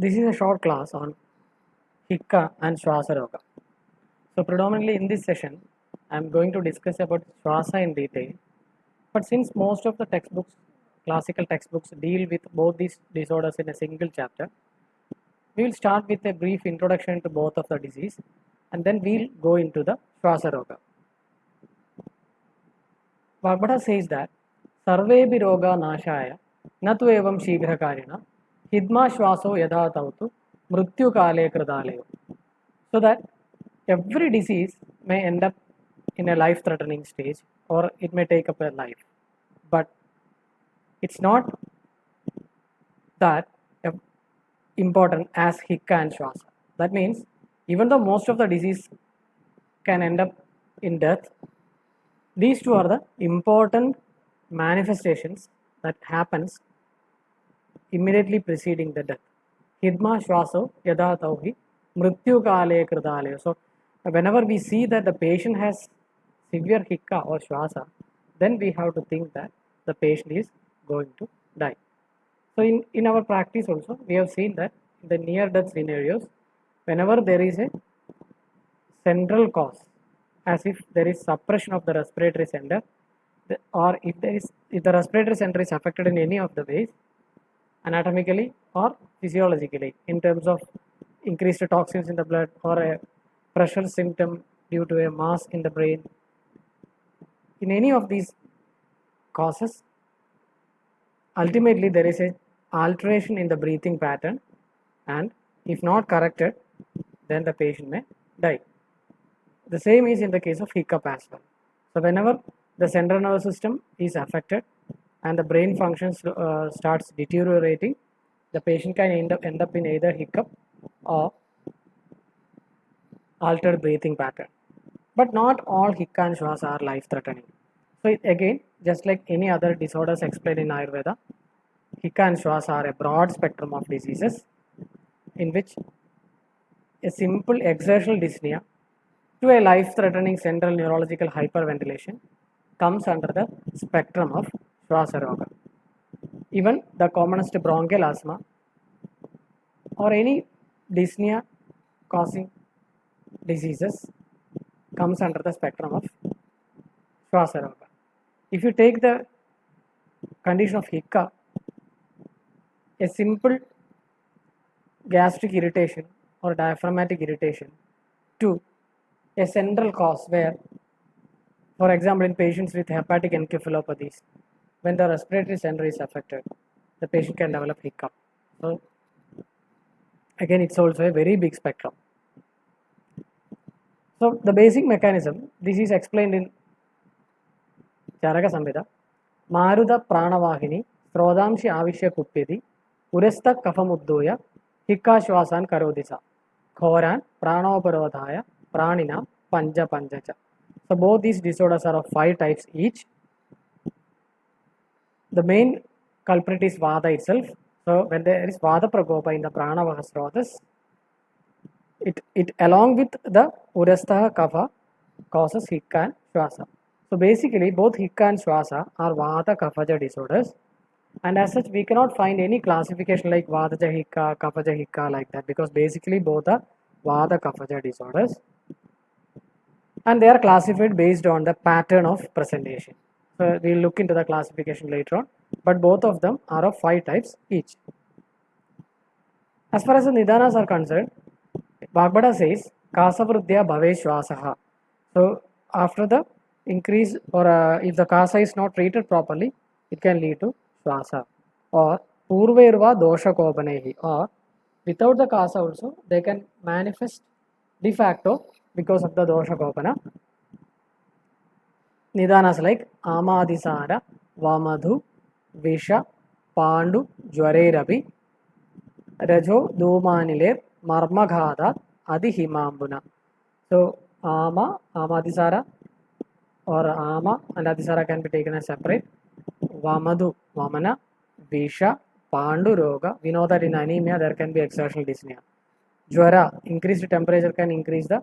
This is a short class on Hikka and Shwasa Roga. So predominantly in this session, I am going to discuss about Shwasa in detail. But since most of the textbooks, classical textbooks, deal with both these disorders in a single chapter, we will start with a brief introduction to both of the disease, and then we'll go into the Shwasa Roga. Vagbata says that Sarvebi Roga Nashaya Natu Evam Shigrakarina Hidma Shwaso Yadha Tautu Mrityu Kale Kradaleyo. So that every disease may end up in a life threatening stage or it may take up a life. But it's not that important as Hikka and Shwasa. That means even though most of the disease can end up in death, these two are the important manifestations that happens immediately preceding the death. Hidma Shwaso Yada Tauhi Mrityu Kale Kradaleyo. So whenever we see that the patient has severe Hikka or Shwasa, then we have to think that the patient is going to die. So in our practice also, we have seen that in the near-death scenarios, whenever there is a central cause, as if there is suppression of the respiratory center, or if the respiratory center is affected in any of the ways, anatomically or physiologically, in terms of increased toxins in the blood or a pressure symptom due to a mass in the brain, in any of these causes, ultimately there is a alteration in the breathing pattern, and if not corrected, then the patient may die. The same is in the case of hiccup as well. So whenever the central nervous system is affected and the brain functions starts deteriorating, the patient can end up in either hiccup or altered breathing pattern. But not all Hikka and Shwasa are life threatening. So again, just like any other disorders explained in Ayurveda, Hikka and Shwasa are a broad spectrum of diseases in which a simple exertional dyspnea to a life-threatening central neurological hyperventilation comes under the spectrum of Shwasa Roga. Even the commonest bronchial asthma or any dyspnea causing diseases comes under the spectrum of Shwasa Roga. If you take the condition of Hikka, a simple gastric irritation or diaphragmatic irritation to a central cause where, for example, in patients with hepatic encephalopathies, when the respiratory center is affected, the patient can develop hiccup. So again, it's also a very big spectrum. So the basic mechanism, this is explained in Charaka Samhita. Maruda Pranavahini, Srodamshi Avishya Kuppedi, Uresta Kafamuddoya, Hikka Shwasan Karodisa, Khoran, Pranoparodhaya, Pranina, Panja Panjacha. So both these disorders are of 5 types each. The main culprit is Vada itself. So when there is Vada Prakopa in the Pranavaha Srotas, it along with the Urastha Kapha causes Hikka and Shwasa. So basically both Hikka and Shwasa are Vata Kaphaja disorders, and as such we cannot find any classification like Vadaja Hikka, Kaphaja Hikka like that, because basically both are Vata Kaphaja disorders and they are classified based on the pattern of presentation. So we'll look into the classification later on, but both of them are of 5 types each. As far as the Nidanas are concerned, Vagbata says Kasavruddhya Bhave Shwasaha. So after the increase or if the Kasa is not treated properly, it can lead to Shwasa. Or Purvairva Dosha Kopanehi, or without the Kasa also they can manifest de facto because of the Dosha Kopana. Nidanas like Amadisara, Vamadhu, Visha, Pandu, Jwarerabi, Rajo, Dumanile, Marmaghada, Adihimambuna. So Amadisara or Ama and Adisara can be taken as separate. Vamadhu, Vamana, Visha, Pandu Roga. We know that in anemia there can be exertional dyspnea. Jwara, increased temperature can increase the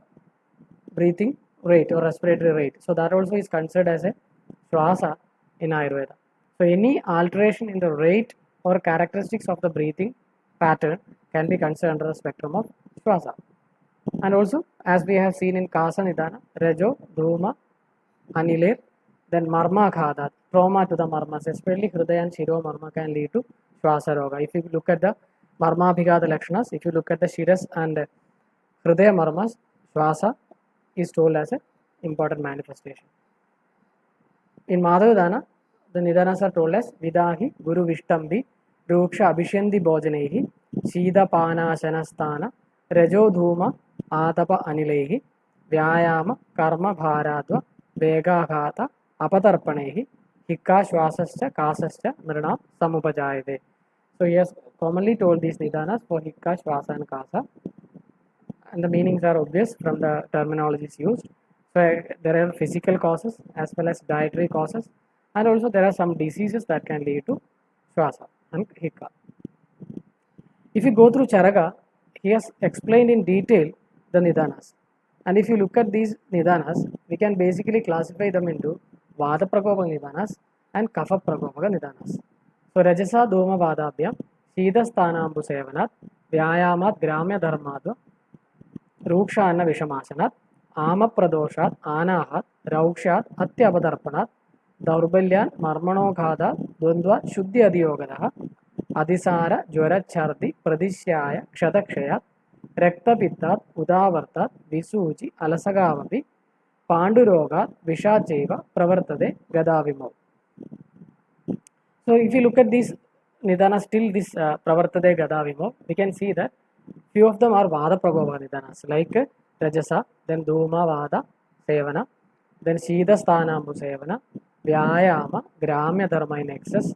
breathing rate or respiratory rate. So that also is considered as a Shwasa in Ayurveda. So any alteration in the rate or characteristics of the breathing pattern can be considered under the spectrum of Shwasa. And also, as we have seen in Kasa Nidana, Rajo, Dhuma, Anilir, then Marma Khadat, trauma to the Marmas, especially Hridaya and Shiro Marma can lead to Shwasa Roga. If you look at the Marma Bhigada Lakshanas, if you look at the Shiras and Hridaya Marmas, Shwasa is told as an important manifestation. In Madhavadana, the Nidanas are told as Vidahi, Guru Vishtambi, Ruksha Abhishyandi Bhojanehi, Shida Pana Shanastana, Rajo Dhuma, Atapa Anilehi, Vyayama, Karma Bharadva, Vegaghata, Apatarpanehi, Hikka Shwasascha, Kasascha, Mrina, Samupajayade. So he has commonly told these Nidanas for Hikka, Shwasa and Kasa, and the meanings are obvious from the terminologies used. So there are physical causes as well as dietary causes, and also there are some diseases that can lead to Shwasa and Hikka. If you go through Charaga, he has explained in detail the Nidanas. And if you look at these Nidanas, we can basically classify them into Vada Prakopa Nidanas and Kapha Prakopa Nidanas. So Rajasa Doma Vadabhyam, Shida Sthanambu Sevanat, Vyayamat Gramya Dharmadva, Ruksha Anna Vishamashanat, Ama Pradoshat, Anahat, Raukshat, Atyapadarpanat, Daurbalyan, Marmanoghada, Dvandva, Shuddhi Adiyogadaha, Adisara, Jwara Chardi, Pradishyaya, Kshatakshayat, Rektapitat, Udavartat, Visuji, Alasagavapi, Pandurogat, Vishacheva, Pravartade, Gadavimo. So if you look at these Nidanas, still this Pravartade, Gadavimo, we can see that few of them are Vada Prakopa Nidanas, like Rajasa, then Dhuma Vada Sevana, then Shida Sthanambu Sevana, Vyayama, Gramya Dharma in excess,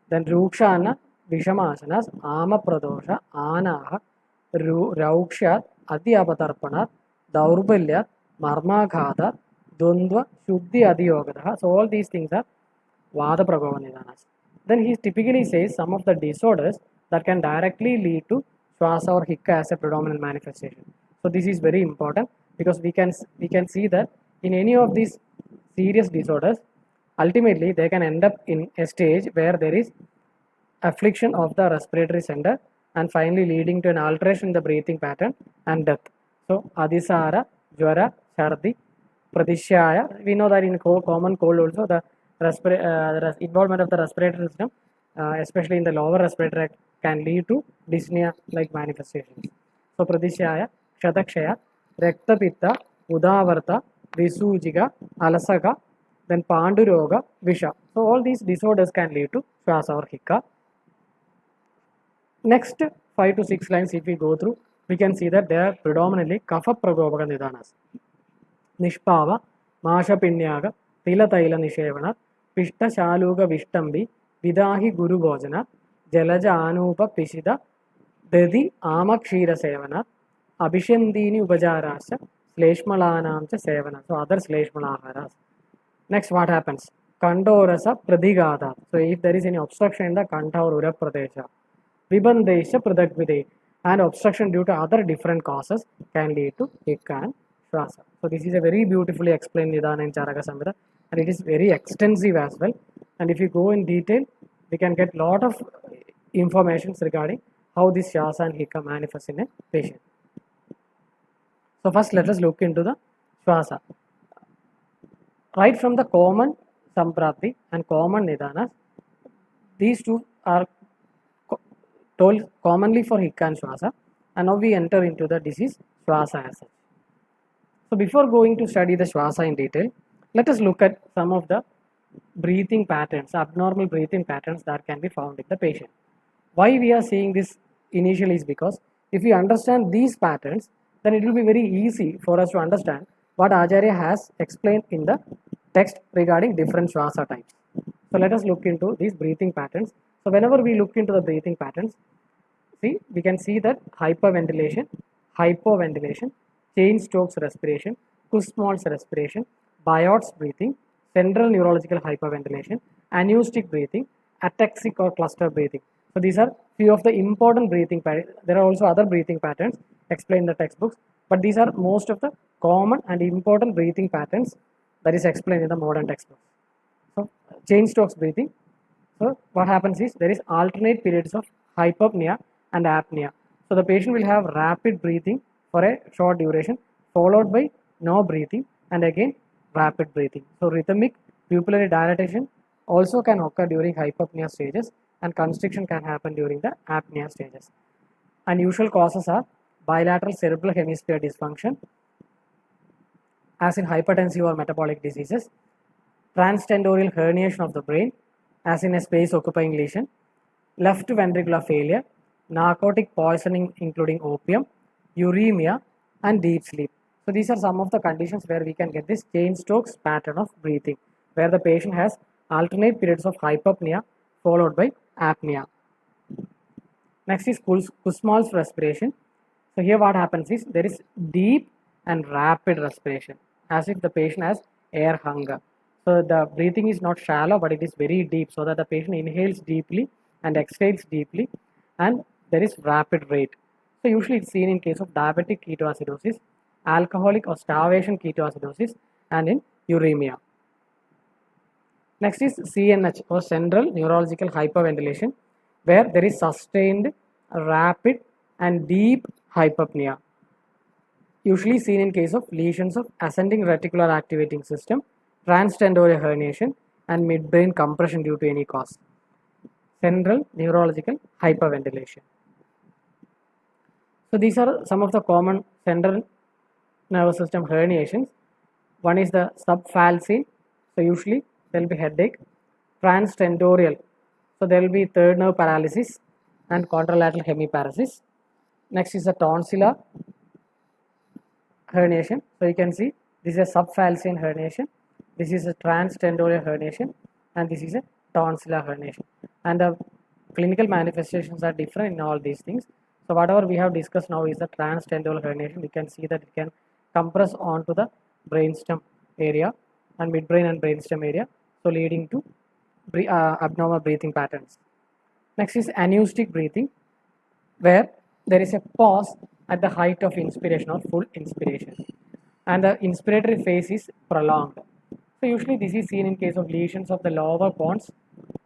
then Rukshana, Vishamasanas, Ama Pradosha, Anaha, Raukshat, Adhyapatarpanat, Daurbalyat, Marmaghata, Dundva, Shuddhi Adiyogadaha. So all these things are Vada Prakopa Nidanas. Then he typically says some of the disorders that can directly lead to Shwasa or Hikka as a predominant manifestation. So this is very important because we can see that in any of these serious disorders, ultimately they can end up in a stage where there is affliction of the respiratory center and finally leading to an alteration in the breathing pattern and death. So Adisara, Jwara, Shardi, Pradishyaya, we know that in common cold also the involvement of the respiratory system, especially in the lower respiratory tract, can lead to dyspnea like manifestations. So Pradishyaya, Kshatakshaya, Rektapitta, Udavarta, Visujiga, Alasaga, then Panduroga, Visha. So all these disorders can lead to Shwasa or Hikka. Next 5 to 6 lines if we go through, we can see that they are predominantly Kapha Prakopa Nidanas. Nishpava, Masha Pinyaga, Tila Taila Nishevana, Pishta Shaluga Vishtambi, Vidahi Guru Bhojana, Jalaja Anupa Pishida, Dedi Ama Kshira Sevana, Abhishyandini Upajarasya, Sleshmalanamcha Sevana. So other Sleshmalaharas. Next, what happens? Kandorasa Pradigada. So if there is any obstruction in the Kanta or Ura Pradesha, Vibandesha Pradakvide, and obstruction due to other different causes can lead to Hikka and Shwasa. So this is a very beautifully explained Nidana in Charaka Samhita, and it is very extensive as well. And if you go in detail, we can get lot of information regarding how this Shwasa and Hikka manifest in a patient. So first let us look into the Shwasa. Right from the common Samprapti and common Nidanas, these two are told commonly for Hikka and Shwasa, and now we enter into the disease Shwasa as such. So before going to study the Shwasa in detail, let us look at some of the breathing patterns, abnormal breathing patterns that can be found in the patient. Why we are seeing this initially is because if we understand these patterns, then it will be very easy for us to understand what Acharya has explained in the text regarding different Shwasa types. So let us look into these breathing patterns. So whenever we look into the breathing patterns, see, we can see that hyperventilation, hypoventilation, Cheyne-Stokes respiration, Kussmaul's respiration, Biot's breathing, central neurological hyperventilation, anoustic breathing, ataxic or cluster breathing. So these are few of the important breathing patterns. There are also other breathing patterns explained in the textbooks, but these are most of the common and important breathing patterns that is explained in the modern textbooks. So Cheyne-Stokes breathing. So what happens is there is alternate periods of hypopnea and apnea. So So the patient will have rapid breathing for a short duration, followed by no breathing, and again rapid breathing. So rhythmic pupillary dilatation also can occur during hypopnea stages, and constriction can happen during the apnea stages. Unusual causes are bilateral cerebral hemisphere dysfunction, as in hypertensive or metabolic diseases, transtentorial herniation of the brain, as in a space occupying lesion, left ventricular failure, narcotic poisoning including opium, uremia, and deep sleep. So these are some of the conditions where we can get this Cheyne-Stokes pattern of breathing, where the patient has alternate periods of hypopnea followed by apnea. Next is Kussmaul's respiration. So here what happens is there is deep and rapid respiration, as if the patient has air hunger. So the breathing is not shallow, but it is very deep, so that the patient inhales deeply and exhales deeply, and there is rapid rate. So usually it's seen in case of diabetic ketoacidosis, alcoholic or starvation ketoacidosis, and in uremia. Next is CNH, or central neurological hyperventilation, where there is sustained, rapid, and deep hypopnea, usually seen in case of lesions of ascending reticular activating system, transtentorial herniation, and midbrain compression due to any cause. Central neurological hyperventilation. So these are some of the common central nervous system herniations. One is the subfalcine, so usually there will be headache. Transtentorial, so there will be third nerve paralysis and contralateral hemiparesis. Next is the tonsillar herniation. So you can see this is a subfalcine herniation, this is a transtentorial herniation, and this is a tonsillar herniation. And the clinical manifestations are different in all these things. So whatever we have discussed now is the transtentorial herniation. You can see that it can compress onto the brainstem area and midbrain and brainstem area, so leading to abnormal breathing patterns. Next is anoustic breathing, where there is a pause at the height of inspiration or full inspiration, and the inspiratory phase is prolonged. So usually this is seen in case of lesions of the lower pons,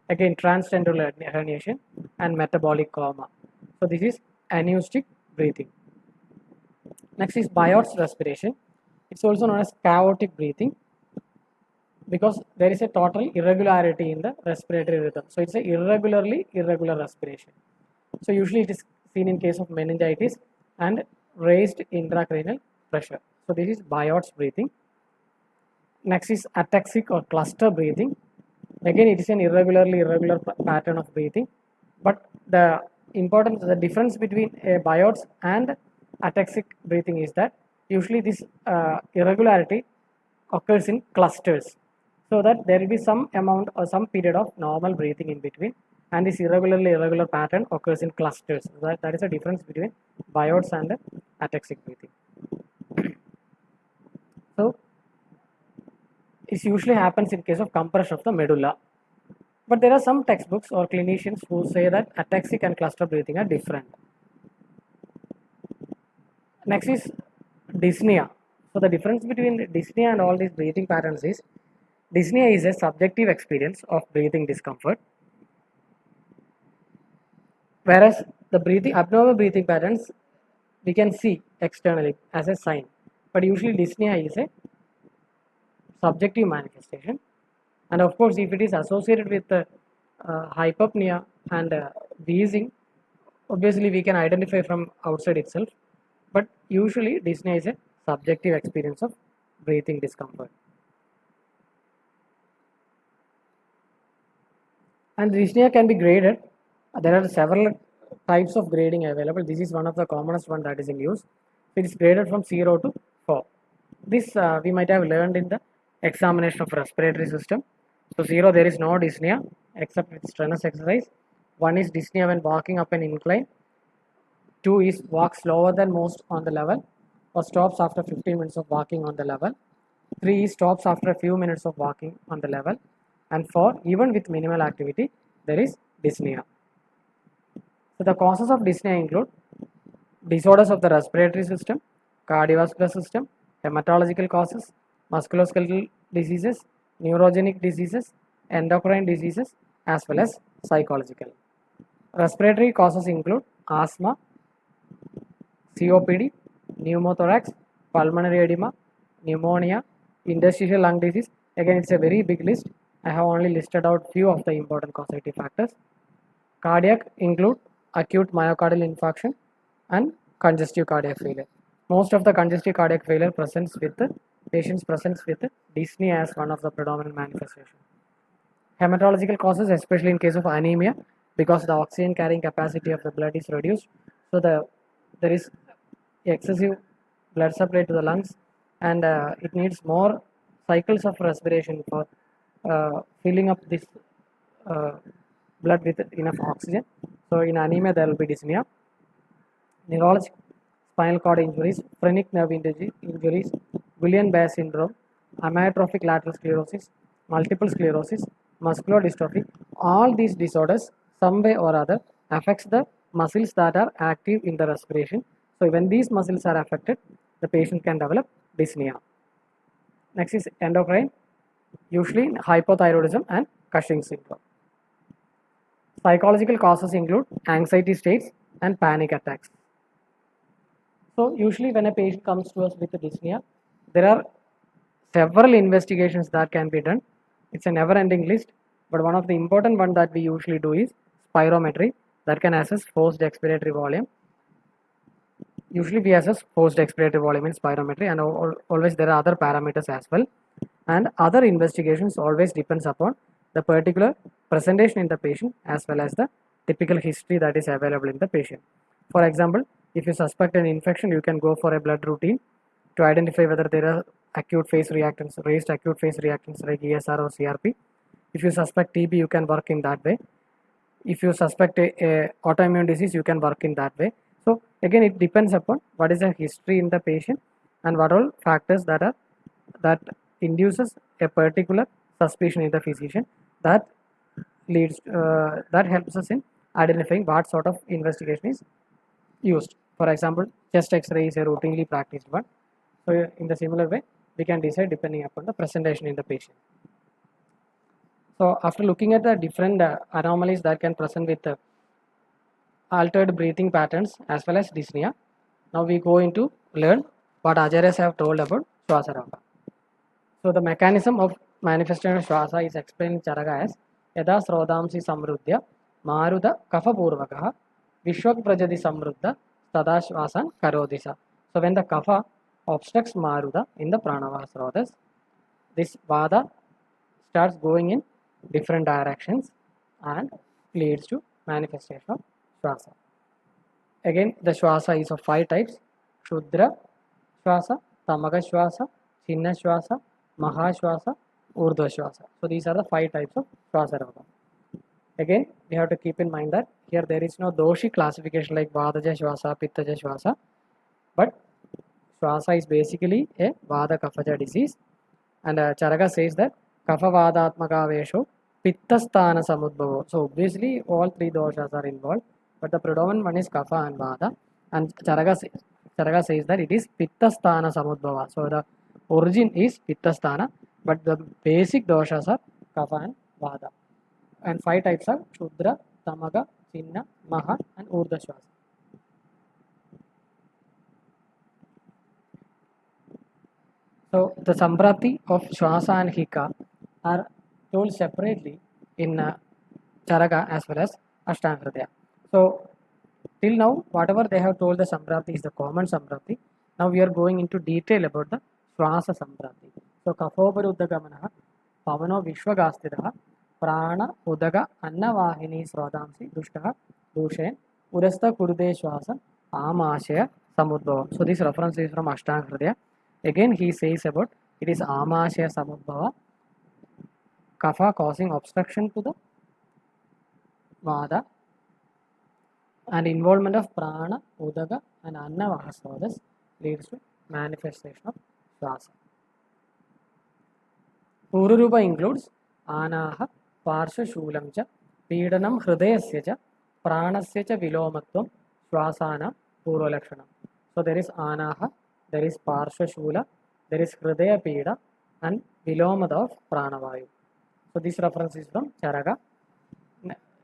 again transtentorial herniation and metabolic coma. So this is anoustic breathing. Next is Biot's respiration. It's also known as chaotic breathing, because there is a total irregularity in the respiratory rhythm. So it's a irregular respiration. So usually it is seen in case of meningitis and raised intracranial pressure. So this is Biot's breathing. Next is ataxic or cluster breathing. Again, it is an irregular pattern of breathing, but the difference between a Biot's and ataxic breathing is that usually this irregularity occurs in clusters, so that there will be some amount or some period of normal breathing in between, and this irregular pattern occurs in clusters. That is the difference between Biot's and ataxic breathing. So this usually happens in case of compression of the medulla, but there are some textbooks or clinicians who say that ataxic and cluster breathing are different. Next is dyspnea. So the difference between dyspnea and all these breathing patterns is, dyspnea is a subjective experience of breathing discomfort, whereas the abnormal breathing patterns we can see externally as a sign, but usually dyspnea is a subjective manifestation. And of course, if it is associated with hypopnea and wheezing, obviously we can identify from outside itself, but usually dyspnea is a subjective experience of breathing discomfort. And dyspnea can be graded. There are several types of grading available. This is one of the commonest one that is in use. It is graded from 0 to 4. This we might have learned in the examination of respiratory system. So 0, there is no dyspnea except with strenuous exercise. 1 is dyspnea when walking up an incline. 2 is walk slower than most on the level, or stops after 15 minutes of walking on the level. 3 is stops after a few minutes of walking on the level. And 4, even with minimal activity, there is dyspnea. So the causes of dyspnea include disorders of the respiratory system, cardiovascular system, hematological causes, musculoskeletal diseases, neurogenic diseases, endocrine diseases, as well as psychological. Respiratory causes include asthma, COPD, pneumothorax, pulmonary edema, pneumonia, interstitial lung disease. Again, it's a very big list. I have only listed out few of the important causative factors. Cardiac include acute myocardial infarction and congestive cardiac failure. Most of the congestive cardiac failure patients presents with dyspnea as one of the predominant manifestations. Hematological causes, especially in case of anemia, because the oxygen carrying capacity of the blood is reduced, so there is excessive blood supply to the lungs, and it needs more cycles of respiration for filling up this blood with enough oxygen. So in anemia there will be dyspnea. Neurologic, spinal cord injuries, phrenic nerve injuries, Guillain-Barré syndrome, amyotrophic lateral sclerosis, multiple sclerosis, muscular dystrophy. All these disorders, some way or other, affects the muscles that are active in the respiration. So when these muscles are affected, the patient can develop dyspnea. Next is endocrine, usually hypothyroidism and Cushing syndrome. Psychological causes include anxiety states and panic attacks. So usually when a patient comes to us with a dyspnea, there are several investigations that can be done. It's a never-ending list, but one of the important one that we usually do is spirometry that can assess forced expiratory volume. Usually we assess forced expiratory volume in spirometry, and always there are other parameters as well. And other investigations always depends upon the particular presentation in the patient as well as the typical history that is available in the patient. For example, if you suspect an infection, you can go for a blood routine to identify whether there are acute phase reactants, raised acute phase reactants like ESR or CRP. If you suspect TB, you can work in that way. If you suspect a autoimmune disease, you can work in that way. So again, it depends upon what is the history in the patient and what all factors that induces a particular suspicion in the physician that helps us in identifying what sort of investigation is used. For example, chest X-ray is a routinely practiced one. So in the similar way, we can decide depending upon the presentation in the patient. So after looking at the different anomalies that can present with altered breathing patterns as well as dyspnea, now we go into learn what Acharyas have told about Shwasaroga. So the mechanism of manifestation of Shwasa is explained in Charaka as Yada Srodamsi Samruddhya Maruda Kapha Purvakaha Vishwak Prajati Samruddha Tada Shwasan Karodisa. So when the kapha obstructs Maruda in the Pranava Srotas, this Vada starts going in different directions and leads to manifestation of Shwasa. Again, the Shwasa is of 5 types: Shudra Shwasa, Tamaga Shwasa, Chinna Shwasa, Maha Shwasa, Urdhva Shwasa. So these are the 5 types of Shwasaroga. Again, we have to keep in mind that here there is no doshi classification like Vadaja Shwasa, Pittaja Shwasa, but Shwasa is basically a Vada Kaphaja disease, and Charaka says that Kapha Vadatmaka Vesho Pittasthana Samudbhavo. So obviously all 3 doshas are involved, but the predominant one is Kapha and Vada, and Charaka says that it is Pittasthana Samudbhava. So the origin is Pittasthana, but the basic doshas are Kapha and Vada. And 5 types are Shudra, Tamaga, Chinna, Maha and Urdhva Shwasa. So the Samprapti of Shwasa and Hika are told separately in Charaka as well as Ashtanga Hridaya. So till now, whatever they have told the Samprapti is the common Samprapti. Now we are going into detail about the Shwasa Samprapti. So Kaphoparuddhagamanaha Pavano Vishwagastiraha Prana Udaga Annavahini Srodamsi Dushtaha Dushen Urasta Kurde Shwasa Amashaya Samudbhava. So this reference is from Ashtanga Hridaya. Again he says about it is Amashaya Samudbhava, Kapha causing obstruction to the Vada, and involvement of Prana, Udaga and Annavaha Srotas leads to manifestation of Shwasa. Pururupa includes Anaha, Parsha Shulamcha, Pedanam Hridayasya, Pranasya Vilomatvam, Shwasana, Purvalakshanam. So there is Anaha, there is Parsha Shula, there is Hridaya Peda and Vilomada of Pranavayu. So this reference is from Charaka.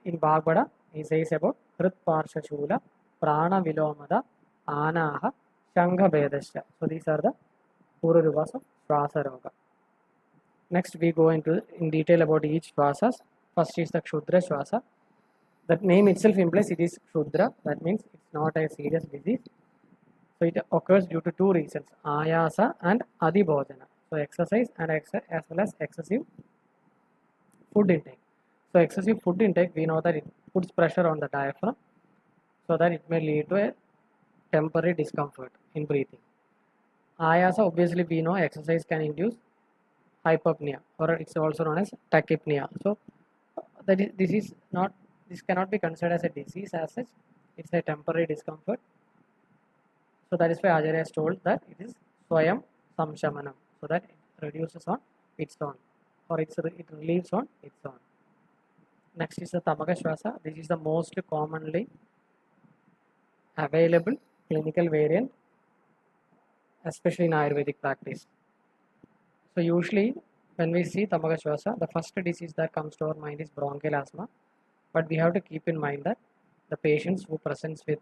In Bhagavata, he says about Hrit Parsha Shula, Prana Vilomada, Anaha, Shankhabedasya. So these are the Pururupas of Shwasa Roga. Next we go into in detail about each Shwasas. First is the Kshudra Shwasa. That name itself implies it is Kshudra. That means it's not a serious disease. So it occurs due to two reasons, Ayasa and Adibhojana. So exercise and as well as excessive food intake. So excessive food intake, we know that it puts pressure on the diaphragm so that it may lead to a temporary discomfort in breathing. Ayasa, obviously we know exercise can induce hypopnea, or it's also known as tachypnea. So this cannot be considered as a disease as such. It's a temporary discomfort. So that is why Acharya has told that it is Swayam Samshamanam, so that it reduces on its own, or it relieves on its own. Next is the Tamaka Shwasa. This is the most commonly available clinical variant, especially in Ayurvedic practice. So usually when we see Tamaka Shwasa, the first disease that comes to our mind is bronchial asthma, but we have to keep in mind that the patients who presents with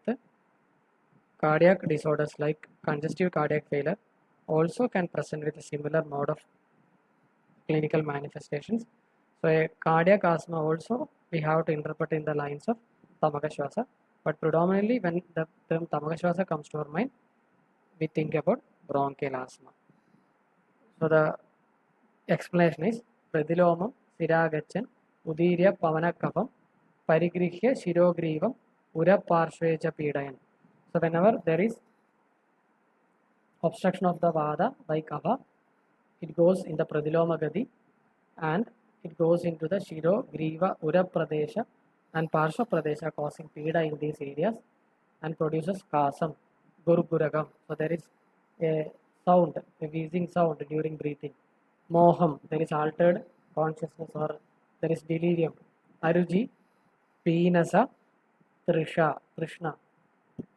cardiac disorders like congestive cardiac failure also can present with a similar mode of clinical manifestations. So a cardiac asthma also we have to interpret in the lines of Tamaka Shwasa, but predominantly when the term Tamaka Shwasa comes to our mind, we think about bronchial asthma. So the explanation is Pradilomam Siragachan Udirya Pavana Kapam Parigrihya Shirogrivam Uraparshveja Pidayan. So whenever there is obstruction of the Vada by Kapha, it goes in the Pradiloma Gadi and it goes into the Shiro, Griva, Ura Pradesha and Parsha Pradesha, causing Pida in these areas and produces Kasam, Gurguragam. So there is a sound, a wheezing sound during breathing. Moham, there is altered consciousness or there is delirium. Aruji, Peenasa, Trishna.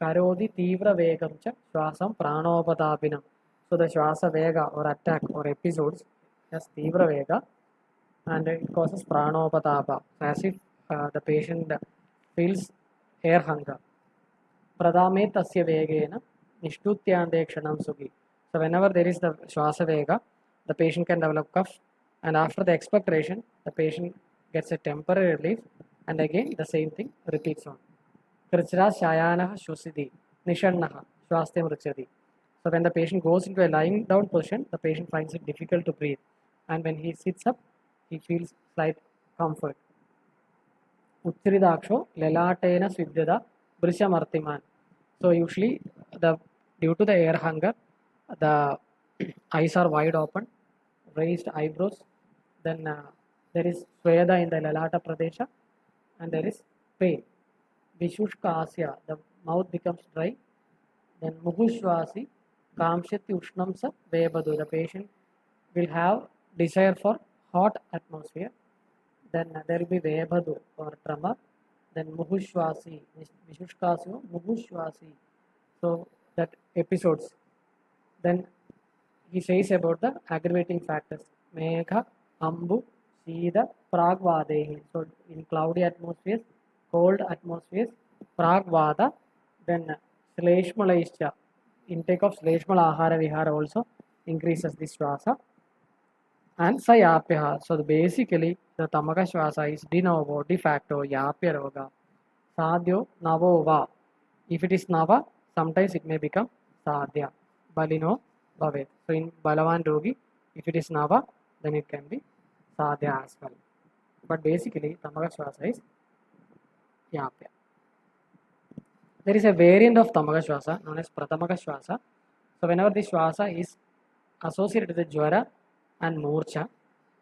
Karodi Tivra Vegam cha Swasam Pranopatapinam. So the Swasa Vega or attack or episodes has Tivra Vega and it causes Pranopatapa, as if the patient feels air hunger. Pradame Tasya Vegena Nishtutyandekshanam Sugi. So whenever there is the Swasa Vega, the patient can develop cough, and after the expectoration, the patient gets a temporary relief, and again the same thing repeats on. Krichra Shayanaha Shusidi Nishannaha Swastham Ruchadi. So when the patient goes into a lying down position, the patient finds it difficult to breathe, and when he sits up, he feels slight comfort. Uttiridaksho Lelatena Svidyada Brishamartiman. So usually due to the air hunger, the eyes are wide open, raised eyebrows, then there is Sweda in the Lalata Pradesha, and there is pain. Vishushka Asya, the mouth becomes dry. Then Muhushwasi, Kamshati Ushnamsa Vebadu, the patient will have desire for hot atmosphere. Then there will be Vebadu or tremor. Then Muhushwasi, Vishushkasyo, Muhushwasi. So that episodes. Then he says about the aggravating factors. Megha, Ambu, Shida, Pragvadehi. So in cloudy atmospheres, cold atmospheres, Pragvada, then Shleshmalaischa, intake of Shleshmala Ahara Vihara also increases the Shwasa. And Sayapyaha. So basically, the Tamaka Shwasa is de novo, de facto, Yapya Roga. Sadhyo, Navova. If it is Nava, sometimes it may become Sadhya. Balino, Bhavet. So in Balavan Rogi, if it is Nava, then it can be Sadhya as well. But basically, Tamaka Shwasa is Yapya. There is a variant of Tamaka Shwasa known as Pratamaka Shwasa. So whenever the Shwasa is associated with Jwara and Murcha,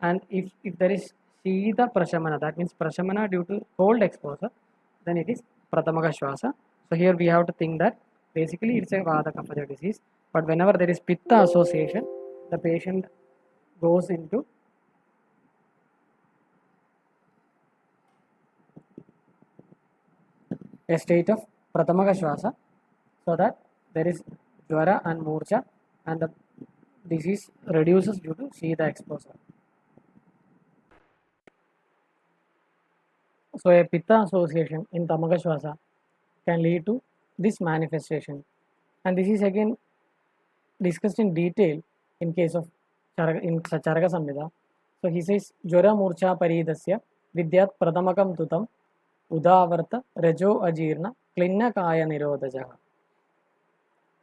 and if there is Shida Prashamana, that means Prashamana due to cold exposure, then it is Pratamaka Shwasa. So here we have to think that basically it's a Vata Kapha disease, but whenever there is Pitta association, the patient goes into a state of Pratamaka Shwasa, so that there is Jwara and Murcha, and the disease reduces due to Shida exposure. So a Pitta association in Tamaka Shwasa can lead to this manifestation. And this is again discussed in detail in case of Charaka Samhita. So he says, Jora Murcha Paridasya Vidyat Pradhamakam Tutam Udavarta Rajo Ajirna Klinna Kaya Nirodhajaha.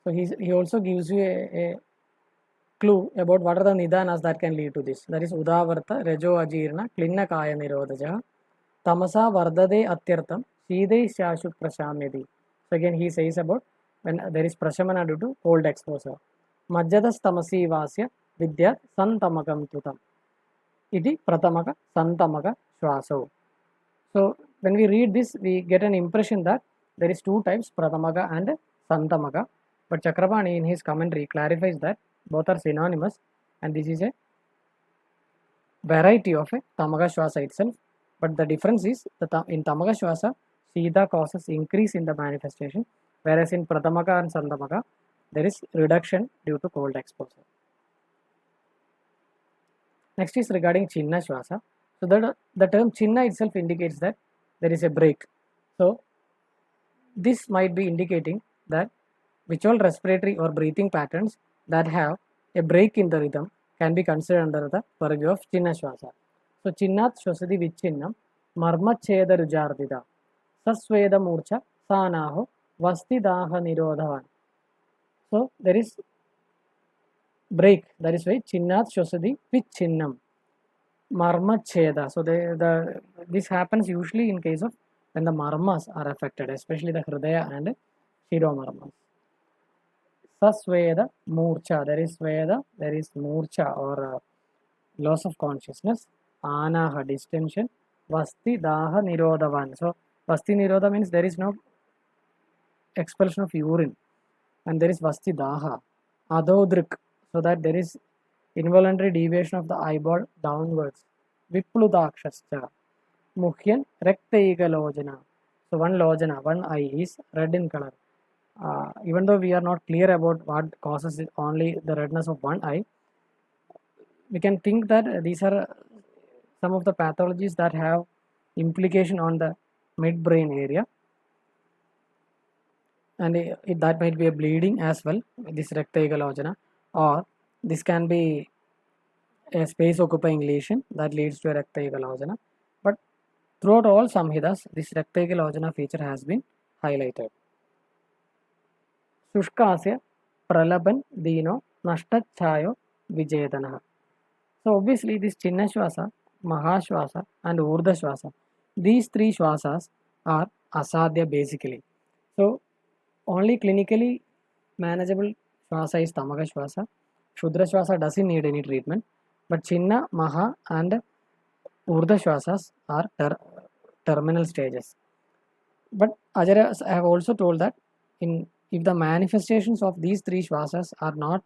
So he also gives you a clue about what are the nidanas that can lead to this. That is Udavarta Rajo Ajirna Klinna Kaya Nirodhajaha Tamasa Vardade Atyartam Shidai Shashu Prashamyadi. So again he says about when there is prashamana due to cold exposure. Majjadas tamasi vasya vidya santamakam tutam. Iti pratamaka santamaka shwaso. So when we read this, we get an impression that there is two types, pratamaka and santamaka. But Chakrapani in his commentary clarifies that both are synonymous and this is a variety of a tamaka shwasa itself. But the difference is that in tamaka shwasa, Shida causes increase in the manifestation, whereas in pratamaka and santamaka, there is reduction due to cold exposure. Next is regarding Chinna Shwasa. So the term Chinna itself indicates that there is a break. So this might be indicating that which all respiratory or breathing patterns that have a break in the rhythm can be considered under the purview of Chinna Shwasa. So Chinnat Shwasadi Vichinnam Marma Cheda Rujardida Sasveda Murcha Sanaho Vasti Daha Nirodhavan. So there is break, that is why Chinnat Shwasadi Vichinnam Marma Cheda. So this happens usually in case of when the marmas are affected, especially the Hridaya and Shiromarmas. Sasveda Murcha, there is Veda, there is Murcha or loss of consciousness, Anaha distension, Vasti Daha Nirodhavan. So Vasti Nirodha means there is no expulsion of urine and there is Vasti Daha. Adodrik, so that there is involuntary deviation of the eyeball downwards. Vipludakshascha. Mukhyan Rektaiga Lojana. So one lojana, one eye is red in color. Even though we are not clear about what causes it, only the redness of one eye, we can think that these are some of the pathologies that have implication on the midbrain area, and that might be a bleeding as well, this rectaiga logena, or this can be a space occupying lesion that leads to a rectaiga logena. But throughout all Samhitas, this rectaiga logena feature has been highlighted. Shushkasya Pralaban Dino Nashtachayo Vijedana. So obviously this Chinna Shwasa, Mahashwasa and Urdha Shwasa, these three Shwasas are asadhya basically. So only clinically manageable Shwasa is Tamaka Shwasa. Shudra Shwasa doesn't need any treatment, but Chinna, Maha and Urdha Shwasas are terminal stages. But Acharyas have also told that if the manifestations of these three Shwasas are not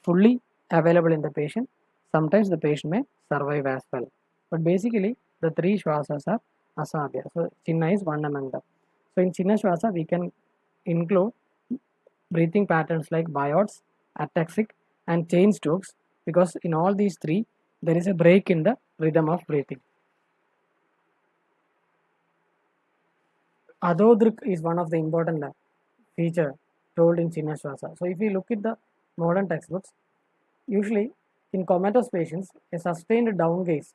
fully available in the patient, sometimes the patient may survive as well. But basically, the three Shwasas are asadhya. So Chinna is one among them. So in Chinna Shwasa, we can include breathing patterns like biots, ataxic and chain strokes, because in all these three, there is a break in the rhythm of breathing. Adodrik is one of the important feature told in Chinna Shwasa. So if we look at the modern textbooks, usually in comatose patients, a sustained down gaze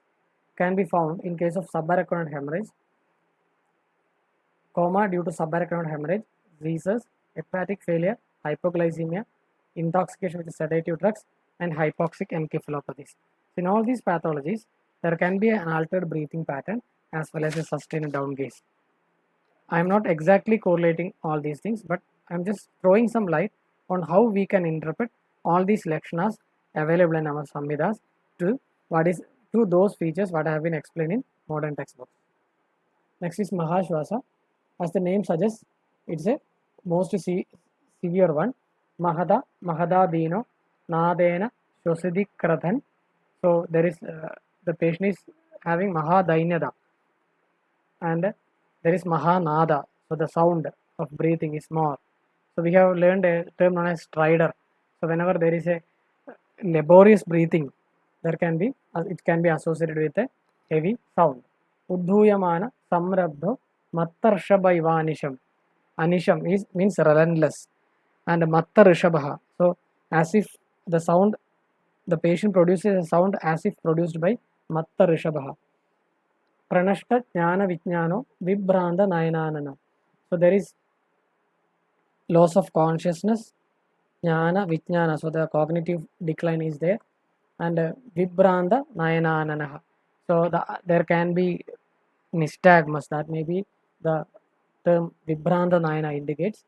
can be found in case of subarachnoid hemorrhage, coma due to subarachnoid hemorrhage, rhesus, hepatic failure, hypoglycemia, intoxication with sedative drugs, and hypoxic encephalopathies. In all these pathologies, there can be an altered breathing pattern as well as a sustained down gaze. I am not exactly correlating all these things, but I am just throwing some light on how we can interpret all these lakshanas available in our Samhitas to those features what have been explained in modern textbooks. Next is Mahashwasa. As the name suggests, it's a most severe one. Mahada, Mahadadino, Nadena, Shosidi Krathan. So there is the patient is having Mahadainyada and there is Mahanada. So the sound of breathing is more. So we have learned a term known as strider. So whenever there is a laborious breathing, there can be it can be associated with a heavy sound. Uddhuyamana Samrabdho Mattarshabha Ivanisham. Anisham means relentless. and Matta Rishabha. So as if the sound, the patient produces a sound as if produced by Matta Rishabha. Pranashta Jnana Vijnano Vibhranda Nayananana. So there is loss of consciousness, Jnana Vijnana. So the cognitive decline is there, and Vibhranda Nayananana. So there can be nystagmus, that may be the term Vibhranda Nayana indicates.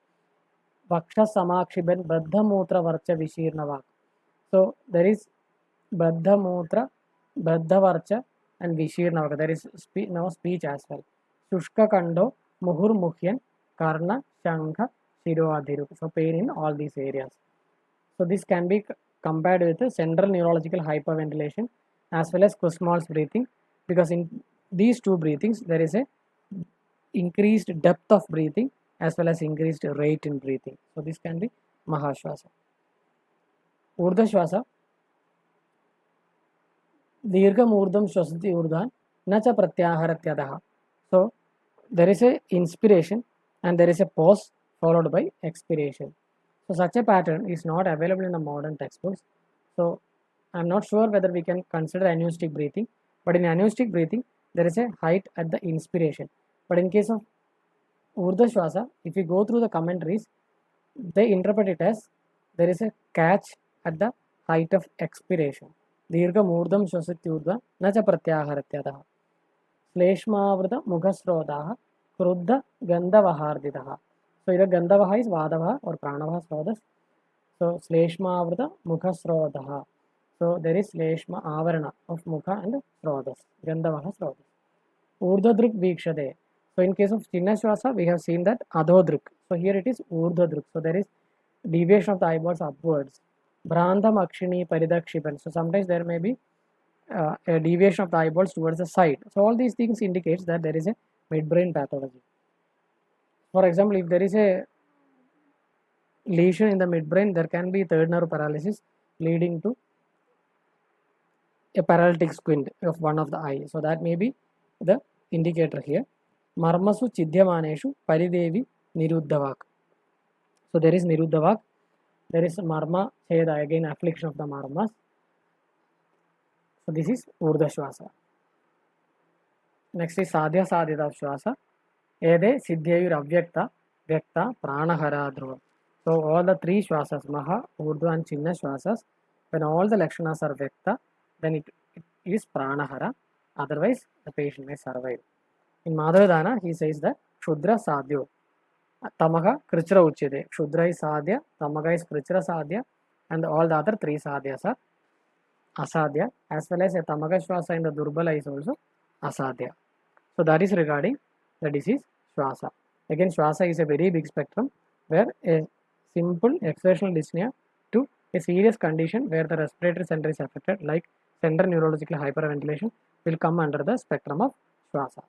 Vaksha Samakshiben Baddha Mutra Varcha Vishirnavak. So there is Baddha Mutra, Baddha Varcha, and Vishirnavaka. There is now speech as well. Shushka Kando, Muhur Mukhyan, Karna, Shankha, Shiroadhiru. So pain in all these areas. So this can be compared with central neurological hyperventilation as well as Kussmaul's breathing, because in these two breathings there is a increased depth of breathing as well as increased rate in breathing. So this can be Mahashwasa. Urdhva Shwasa. Dirgham urdham shwasati urdhan na cha pratyaharatyadaha. So there is a inspiration and there is a pause followed by expiration. So such a pattern is not available in the modern textbooks. So I'm not sure whether we can consider anoustic breathing, but in anoustic breathing there is a height at the inspiration. But in case of Urdhva Shwasa, if you go through the commentaries, they interpret it as there is a catch at the height of expiration. Dirgham urdham shwasityurdhva na cha pratyaharatyadaha. Shleshmavrita mukhasrodaha kruddha gandhavaharditaha. So either gandhavaha is vadavaha or pranavaha srodas. So Shleshmavrita mukhasrodaha. So there is Shleshma avarana of mukha and srodas. Gandhavaha srodas. Urdhadruk vikshade. So in case of Chinna Shwasa, we have seen that Adhodruk. So here it is Urdhadruk. So there is deviation of the eyeballs upwards. Brandham Akshini Paridakshipan. So sometimes there may be a deviation of the eyeballs towards the side. So all these things indicates that there is a midbrain pathology. For example, if there is a lesion in the midbrain, there can be third nerve paralysis leading to a paralytic squint of one of the eyes. So that may be the indicator here. Marmasu Chidyamaneshu Paridevi Niruddhavak. So there is Niruddhavak. There is Marma Cheda, again affliction of the Marmas. So this is Urdhva Shwasa. Next is Sadhya Sadhita Shwasa. Ede Siddhyayur Avyakta, Vyakta, Pranahara Dhruva. So all the three Shwasas, Maha, Urdhva and Chinna Shwasas, when all the Lakshanas are Vyakta, then it is Pranahara. Otherwise, the patient may survive. In Madhavadana, he says that Kshudra Sadhyo. Tamaga Krichra Uchide. Kshudra is Sadhya, Tamaga is Krichra Sadhya, and all the other three Sadhyas are Asadhya, as well as a Tamaga Shwasa in the Durbala is also Asadhya. So that is regarding the disease Shwasa. Again, Shwasa is a very big spectrum where a simple exertional dyspnea to a serious condition where the respiratory center is affected, like central neurological hyperventilation, will come under the spectrum of Shwasa.